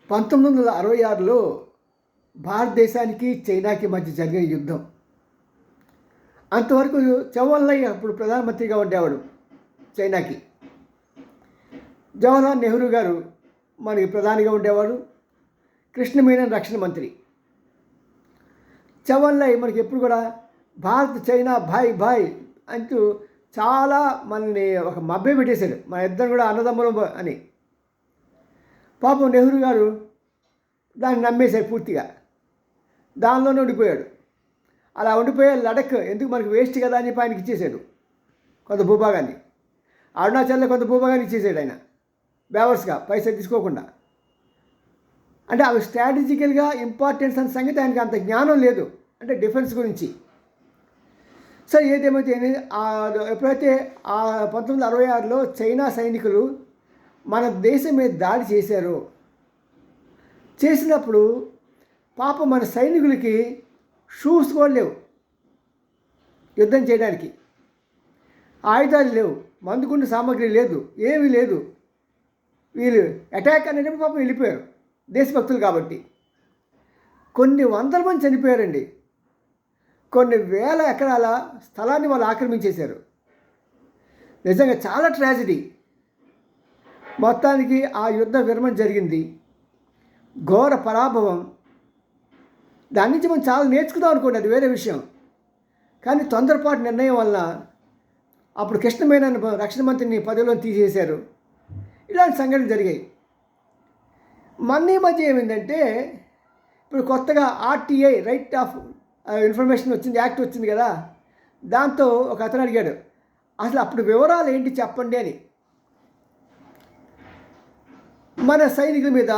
1966లో భారతదేశానికి చైనాకి మధ్య జరిగిన యుద్ధం. అంతవరకు చౌవన్లై అప్పుడు ప్రధానమంత్రిగా ఉండేవాడు చైనాకి. జవహర్లాల్ నెహ్రూ గారు మనకి ప్రధానిగా ఉండేవాడు. కృష్ణ మీనన్ రక్షణ మంత్రి. చౌవన్లై మనకి ఎప్పుడు కూడా భారత్ చైనా భాయ్ భాయ్ అంటూ చాలా మనల్ని ఒక మభ్య పెట్టేశాడు. మన ఇద్దరు కూడా అన్నదమ్ములు అని. పాపం నెహ్రూ గారు దాన్ని నమ్మేశారు పూర్తిగా. దానిలోనే ఉండిపోయాడు. అలా ఉండిపోయే లడక్ ఎందుకు మనకు వేస్ట్ కదా అని చెప్పి ఆయనకి ఇచ్చేశాడు కొంత భూభాగాన్ని. అరుణాచల్లో కొంత భూభాగాన్ని ఇచ్చేసాడు ఆయన బేవర్స్గా, పైసలు తీసుకోకుండా. అంటే అవి స్ట్రాటజికల్గా ఇంపార్టెన్స్ అనే సంగతి ఆయనకి అంత జ్ఞానం లేదు, అంటే డిఫెన్స్ గురించి. సో ఏదేమైతే ఎప్పుడైతే 1966లో చైనా సైనికులు మన దేశం మీద దాడి చేశారో, చేసినప్పుడు పాపం మన సైనికులకి షూస్ కూడా లేవు యుద్ధం చేయడానికి, ఆయుధాలు లేవు, మందుగుండు సామాగ్రి లేదు, ఏమీ లేదు. వీళ్ళు అటాక్ అనేటప్పుడు పాపం వెళ్ళిపోయారు దేశభక్తులు కాబట్టి. కొన్ని వందల మంది చనిపోయారండి. కొన్ని వేల ఎకరాల స్థలాన్ని వాళ్ళు ఆక్రమించేశారు. నిజంగా చాలా ట్రాజడీ. మొత్తానికి ఆ యుద్ధ విరమణ జరిగింది. ఘోర పరాభవం. దాని నుంచి మనం చాలా నేర్చుకుందాం అనుకోండి, అది వేరే విషయం. కానీ తొందరపాటు నిర్ణయం వల్ల అప్పుడు కృష్ణ మీనన్ రక్షణ మంత్రిని పదవిలో తీసేశారు. ఇలాంటి సంఘటనలు జరిగాయి. మొన్న మధ్య ఏమైందంటే, ఇప్పుడు కొత్తగా ఆర్టీఐ రైట్ ఆఫ్ ఇన్ఫర్మేషన్ వచ్చింది, యాక్ట్ వచ్చింది కదా. దాంతో ఒక అతను అడిగాడు, అసలు అప్పుడు వివరాలు ఏంటి చెప్పండి అని. మన సైనికుల మీద,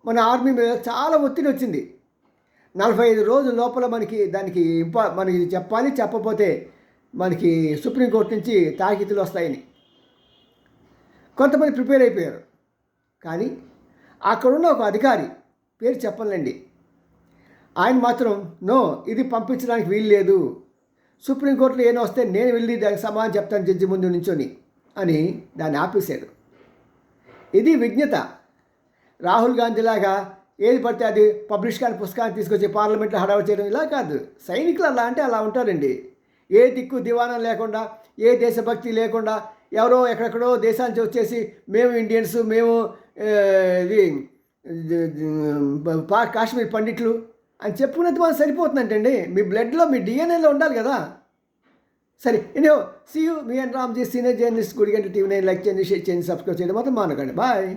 మన ఆర్మీ మీద చాలా ఒత్తిడి వచ్చింది. 45 రోజుల లోపల దానికి మనకి చెప్పాలి, చెప్పకపోతే మనకి సుప్రీంకోర్టు నుంచి తాకీతులు వస్తాయని కొంతమంది ప్రిపేర్ అయిపోయారు. కానీ అక్కడున్న ఒక అధికారి, పేరు చెప్పలేండి, ఆయన మాత్రం నో, ఇది పంపించడానికి వీలు లేదు, సుప్రీంకోర్టులో ఏమో వస్తే నేను వెళ్ళి దానికి సమాధానం చెప్తాను జడ్జి ముందు నుంచొని అని దాన్ని ఆపేశాడు. ఇది విజ్ఞత. రాహుల్ గాంధీలాగా ఏది పడితే అది పబ్లిష్ కాని పుస్తకాన్ని తీసుకొచ్చి పార్లమెంట్లో హడావుడి చేయడం ఇలా కాదు. సైనికులు అలా అంటే అలా ఉంటారండి. ఏ దిక్కు దివానం లేకుండా, ఏ దేశభక్తి లేకుండా, ఎవరో ఎక్కడెక్కడో దేశానికి వచ్చేసి మేము ఇండియన్స్, మేము ఇది కాశ్మీర్ పండిట్లు అని చెప్పుకునేది మాకు సరిపోతుందంటండి. మీ బ్లడ్లో, మీ డిఎన్ఏలో ఉండాలి కదా. సరే, anyhow, see you, me and Ramji, senior journalist, Gudiganta TV 9. Like చేయండి, షేర్ చేయండి, సబ్స్క్రైబ్ చేయండి, మాత్రం మానకండి. బాయ్.